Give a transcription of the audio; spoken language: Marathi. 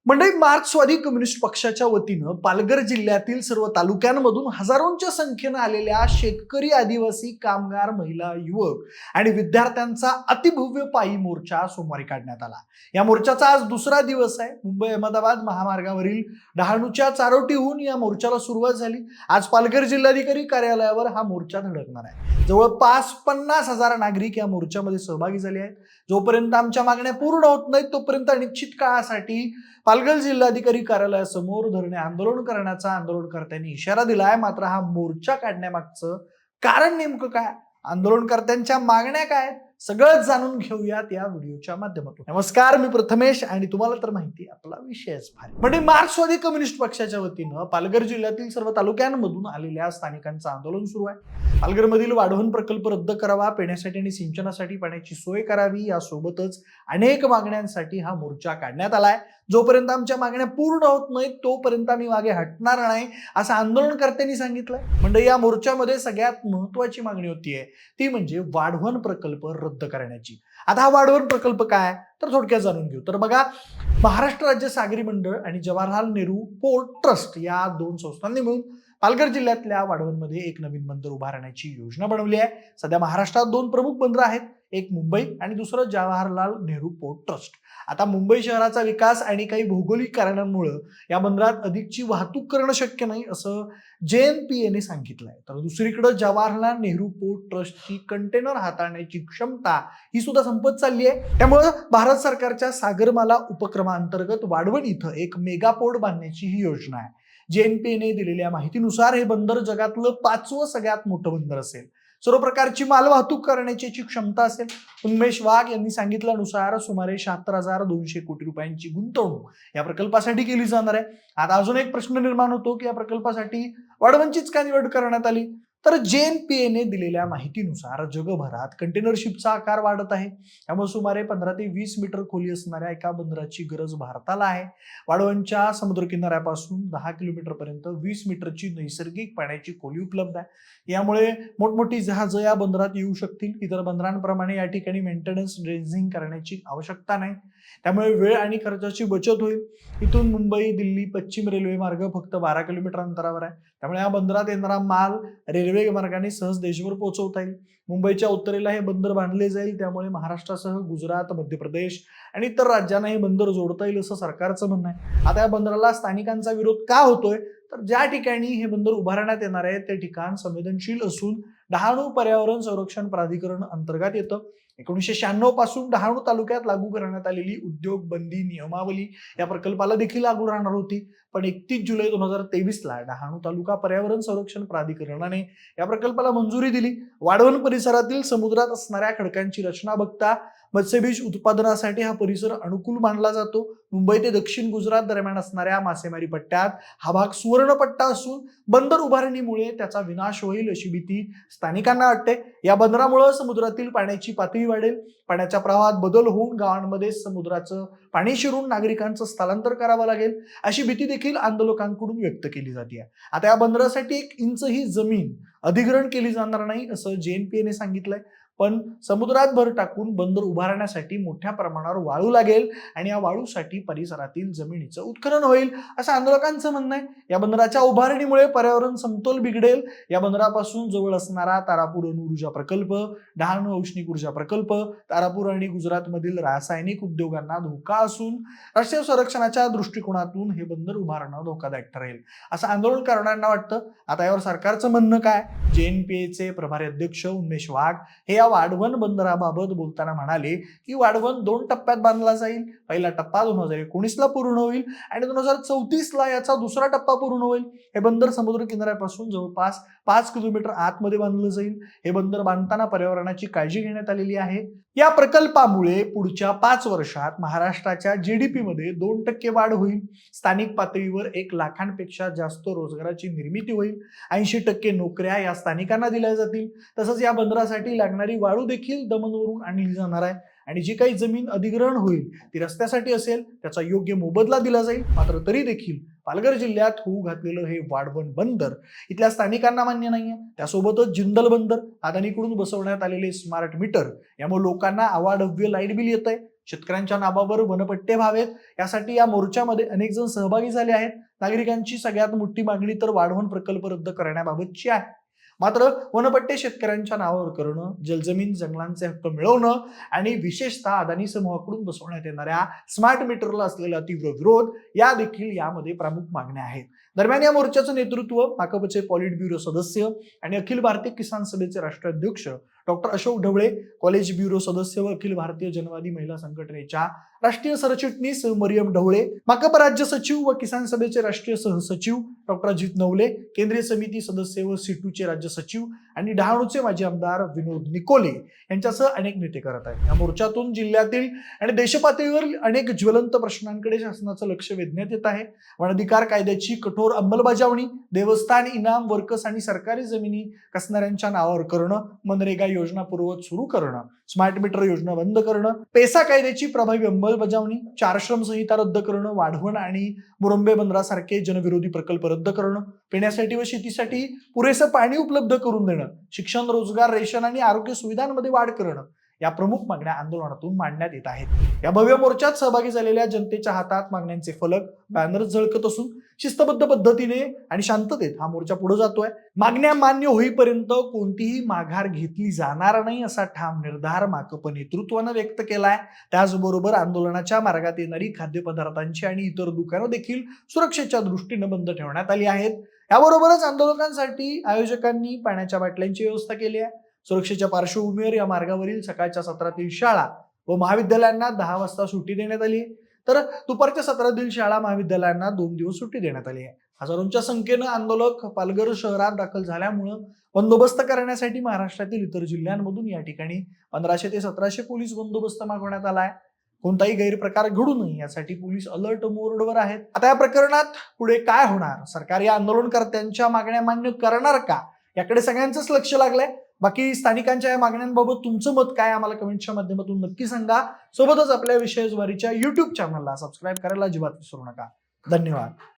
मंडळी, मार्क्सवादी कम्युनिस्ट पक्षाच्या वतीनं पालघर जिल्ह्यातील सर्व तालुक्यांमधून हजारोंच्या संख्येनं आलेल्या शेतकरी, आदिवासी, कामगार, महिला, युवक आणि विद्यार्थ्यांचा अतिभव्य पायी मोर्चा सोमवारी काढण्यात आला. या मोर्चाचा आज दुसरा दिवस आहे. मुंबई अहमदाबाद महामार्गावरील डहाणूच्या चारोटीहून या मोर्चाला सुरुवात झाली. आज पालघर जिल्हाधिकारी कार्यालयावर हा मोर्चा धडकणार आहे. जवळपास 50,000 नागरिक या मोर्चामध्ये सहभागी झाले आहेत. जोपर्यंत आमच्या मागण्या पूर्ण होत नाहीत तोपर्यंत अनिश्चित काळासाठी पालघर जिल्हाधिकारी कार्यालयासमोर धरणे आंदोलन करण्याचा आंदोलनकर्त्यांनी इशारा दिलाय. मात्र हा मोर्चा काढण्यामागचं कारण नेमकं काय, आंदोलनकर्त्यांच्या मागण्या काय, सगळं जाणून घेऊयात या व्हिडिओच्या माध्यमातून. नमस्कार, मी प्रथमेश आणि तुम्हाला तर माहिती आपला विषयच भारी. म्हणजे मार्क्सवादी कम्युनिस्ट पक्षाच्या वतीनं पालघर जिल्ह्यातील सर्व तालुक्यांमधून आलेल्या स्थानिकांचं आंदोलन सुरू आहे. पालघरमधील वाढवण प्रकल्प रद्द करावा, पिण्यासाठी आणि सिंचनासाठी पाण्याची सोय करावी, यासोबतच अनेक मागण्यांसाठी हा मोर्चा काढण्यात आलाय. जोपर्यंत आमच्या मागण्या पूर्ण होत नाहीत तोपर्यंत आम्ही मागे हटणार नाही, असं आंदोलनकर्त्यांनी सांगितलंय. म्हणजे या मोर्चामध्ये सगळ्यात महत्वाची मागणी होतीये ती म्हणजे वाढवण प्रकल्प रद्द करण्याची. आता हा वाढवण प्रकल्प काय तर थोडक्यात जाणून घेऊ. तर बघा, महाराष्ट्र राज्य सागरी मंडळ आणि जवाहरलाल नेहरू पोर्ट ट्रस्ट या दोन संस्थांनी मिळून पालघर जिल्ह्यातल्या वाढवणमध्ये एक नवीन बंदर उभारण्याची योजना बनवली आहे. सध्या महाराष्ट्रात दोन प्रमुख बंदर आहेत, एक मुंबई आणि दुसरं जवाहरलाल नेहरू पोर्ट ट्रस्ट. आता मुंबई शहराचा विकास आणि काही भौगोलिक कारणांमुळे या बंदरात अधिकची वाहतूक करणं शक्य नाही, असं JNPA सांगितलंय. तर दुसरीकडे जवाहरलाल नेहरू पोर्ट ट्रस्टची कंटेनर हाताळण्याची क्षमता ही सुद्धा संपत चालली आहे. त्यामुळे भारत सरकारच्या सागरमाला उपक्रमांतर्गत वाढवण इथं एक मेगा पोर्ट बांधण्याची ही योजना आहे. JNPA दिलेल्या माहितीनुसार हे बंदर जगातलं 5वं सगळ्यात मोठं बंदर असेल. सर्व प्रकारची मालवाहतूक करण्याची क्षमता असेल. उन्मेष वाघ यांनी सांगितल्यानुसार सुमारे 76,200 कोटी रुपयांची गुंतवणूक या प्रकल्पासाठी केली जाणार आहे. आता अजून एक प्रश्न निर्माण होतो की या प्रकल्पासाठी वाढवणचीच का निवड करण्यात आली. तर JNPA दिलेल्या माहितीनुसार जगभरात कंटेनरशिपचा आकार वाढत आहे. त्यामुळे सुमारे 15 ते 20 मीटर खोली असणाऱ्या एका बंदराची गरज भारताला आहे. वाढवणच्या समुद्रकिनाऱ्यापासून 10 किलोमीटर पर्यंत 20 मीटरची नैसर्गिक पाण्याची खोली उपलब्ध आहे. यामुळे मोठमोठी जहाजं या बंदरात येऊ शकतील. इतर बंदरांप्रमाणे या ठिकाणी मेंटेनन्स ड्रेजिंग करण्याची आवश्यकता नाही. त्यामुळे वेळ आणि खर्चाची बचत होईल. इथून मुंबई दिल्ली पश्चिम रेल्वे मार्ग फक्त 12 किलोमीटर अंतरावर आहे. त्यामुळे या बंदरात येणारा माल रेल्वे मार्गाने सहज देशभर पोहोचवता येईल. मुंबईच्या उत्तरेला हे बंदर बांधले जाईल. त्यामुळे महाराष्ट्रासह गुजरात, मध्य प्रदेश आणि इतर राज्यांना हे बंदर जोडता येईल असं सरकारचं म्हणणं आहे. आता या बंदराला स्थानिकांचा विरोध का होतोय तर ज्या ठिकाणी हे बंदर उभारण्यात येणार आहे ते ठिकाण संवेदनशील असून डहाणू पर्यावरण संरक्षण प्राधिकरण अंतर्गत येतं. 1996 पासून डहाणू तालुक्यात लागू करण्यात आलेली उद्योग बंदी नियमावली या प्रकल्पाला देखील लागू राहणार होती. पण 31 जुलै 2023ला डहाणू तालुका पर्यावरण संरक्षण प्राधिकरणाने या प्रकल्पाला मंजुरी दिली. वाढवण परिसरातील समुद्रात असणाऱ्या खडकांची रचना बघता मत्स्यबीज उत्पादनासाठी हा परिसर अनुकूल मानला जातो. मुंबई ते दक्षिण गुजरात दरम्यान असणाऱ्या मासेमारी पट्ट्यात हा भाग सुवर्ण पट्टा असून बंदर उभारणीमुळे त्याचा विनाश होईल अशी भीती स्थानिकांना वाटते. या बंदरामुळे समुद्रातील पाण्याची पातळी वाढेल. पाण्याच्या प्रवाहात बदल होऊन गावांमध्ये समुद्राचं पाणी शिरून नागरिकांचं स्थलांतर करावं लागेल अशी भीती देखील आंदोलकांकडून व्यक्त केली जाते. आता या बंदरासाठी 1 इंचही जमीन अधिग्रहण केली जाणार नाही असं JNPA सांगितलंय. पण समुद्रात भर टाकून बंदर उभारण्यासाठी मोठ्या प्रमाणावर वाळू लागेल आणि या वाळूसाठी परिसरातील जमिनीचं उत्खनन होईल असं आंदोलकांचं म्हणणं आहे. या बंदराच्या उभारणीमुळे पर्यावरण समतोल बिघडेल. या बंदरापासून जवळ असणारा तारापूर अणुऊर्जा प्रकल्प, डहाणू औष्णिक ऊर्जा प्रकल्प, तारापूर आणि गुजरातमधील रासायनिक उद्योगांना धोका असून राष्ट्रीय संरक्षणाच्या दृष्टिकोनातून हे बंदर उभारणं धोकादायक ठरेल असं आंदोलनकर्त्यांना वाटतं. आता यावर सरकारचं म्हणणं काय. JNPA प्रभारी अध्यक्ष उन्मेष वाघ हे या वाढवण बंदराबाबत बोलताना म्हणाले की वाढवण 2 टप्प्यात बांधला जाईल. पहिला टप्पा 2019ला पूर्ण होईल आणि 2034ला याचा दुसरा टप्पा पूर्ण होईल. हे बंदर समुद्र किनाऱ्यापासून जवळपास 5 किलोमीटर आतमध्ये बांधलं जाईल. हे बंदर बांधताना पर्यावरणाची काळजी घेण्यात आलेली आहे. या प्रकल्पामुळे पुढच्या 5 वर्षात महाराष्ट्राच्या GDP मध्ये 2% वाढ होईल. स्थानिक पातळीवर 1 लाखांपेक्षा जास्त रोजगाराची निर्मिती होईल. 80% नोकऱ्या या स्थानिकांना दिल्या जातील. तसंच या बंदरासाठी लागणारी वाळू देखील दमनवरून आणली जाणार आहे आणि जी काही जमीन अधिग्रहण होईल ती रस्त्यासाठी असेल त्याचा योग्य मोबदला दिला जाईल. मात्र तरी देखील पालघर जिल्ह्यात होऊ घातलेलं हे वाढवण बंदर इथल्या स्थानिकांना मान्य नाहीये. त्यासोबतच जिंदल बंदर, अदानीकडून बसवण्यात आलेले स्मार्ट मीटर यामुळे लोकांना अवाढव्य लाईट बिल येत आहे. शेतकऱ्यांच्या नावावर वनपट्टे व्हावेत यासाठी या मोर्चामध्ये अनेक जण सहभागी झाले आहेत. नागरिकांची सगळ्यात मोठी मागणी तर वाढवण प्रकल्प रद्द करण्याबाबतची आहे. मात्र वनपट्टे शेतकऱ्यांच्या नावावर करणं, जलजमीन जंगलांचे हक्क मिळवणं आणि विशेषतः अदानी समूहाकडून बसवण्यात येणाऱ्या स्मार्ट मीटरला असलेला तीव्र विरोध या देखील यामध्ये प्रमुख मागण्या आहेत. दरम्यान या मोर्चाचं नेतृत्व भाकपचे पॉलिट ब्युरो सदस्य आणि अखिल भारतीय किसान सभेचे राष्ट्राध्यक्ष doctor Ashok Dhawale, college bureau सदस्य व अखिल भारतीय जनवादी महिला संघटनेच्या राष्ट्रीय सरचिटणीस मरियम ढवळे, भाकप राज्य सचिव व किसान सभेचे राष्ट्रीय सहसचिव डॉक्टर अजित नवले, केंद्रीय समिती सदस्य व सीटूचे राज्य सचिव आणि डहाणूचे माजी आमदार विनोद निकोले यांच्यासह अनेक नेते करत आहेत. या मोर्चातून जिल्ह्यातील आणि देशपातळीवर अनेक ज्वलंत प्रश्नांकडे शासनाचं लक्ष वेधण्यात येत आहे. वनाधिकार कायद्याची कठोर अंमलबजावणी, देवस्थान इनाम, वर्कस आणि सरकारी जमिनी कसणाऱ्यांच्या नावावर करणं, मनरेगा योजना पूर्ववत सुरू करणं, स्मार्ट मीटर योजना बंद करणं, पेसा कायद्याची प्रभावी अंमलबजावणी, चारश्रम संहिता रद्द करणं, वाढवण आणि मुरंबे बंदरासारखे जनविरोधी प्रकल्प रद्द करणं, पिण्यासाठी व शेतीसाठी पुरेसं पाणी उपलब्ध करून देणं, शिक्षण, रोजगार, रेशन आणि आरोग्य सुविधांमध्ये वाढ करणं या प्रमुख मागण्या आंदोलनातून मांडण्यात येत आहेत. या भव्य मोर्चात सहभागी झालेल्या जनतेच्या हातात मागण्यांचे फलक, बॅनर झळकत असून शिस्तबद्ध पद्धतीने आणि शांततेत हा मोर्चा पुढे जातोय. मागण्या मान्य होईपर्यंत कोणतीही माघार घेतली जाणार नाही असा ठाम निर्धार माकप नेतृत्वानं व्यक्त केलाय. त्याचबरोबर आंदोलनाच्या मार्गात येणारी खाद्यपदार्थांची आणि इतर दुकानं देखील सुरक्षेच्या दृष्टीनं बंद ठेवण्यात आली आहेत. याबरोबरच आंदोलकांसाठी आयोजकांनी पाण्याच्या बाटल्यांची व्यवस्था केली आहे. सुरक्षेच्या पार्श्वभूमीवर या मार्गावरील सकाळच्या सत्रातील शाळा व महाविद्यालयांना 10 वाजता सुट्टी देण्यात आली आहे, तर दुपारच्या सत्रातील शाळा महाविद्यालयांना 2 दिवस सुट्टी देण्यात आली आहे. हजारोंच्या संख्येनं आंदोलक पालघर शहरात दाखल झाल्यामुळं बंदोबस्त करण्यासाठी महाराष्ट्रातील इतर जिल्ह्यांमधून या ठिकाणी 1500 ते 1700 पोलीस बंदोबस्त मागवण्यात आला आहे. कोणताही गैरप्रकार घडू नये यासाठी पोलीस अलर्ट मोडवर आहेत. आता या प्रकरणात पुढे काय होणार, सरकार या आंदोलनकर्त्यांच्या मागण्या मान्य करणार का, याकडे सगळ्यांचंच लक्ष लागलंय. बाकी स्थानिकांच्या या मागण्यांबाबत तुमचं मत काय, आम्हाला कमेंटच्या माध्यमातून नक्की सांगा. सोबतच आपल्या विषयज्वारीच्या YouTube चॅनलला सबस्क्राईब करायला अजिबात विसरू नका. धन्यवाद.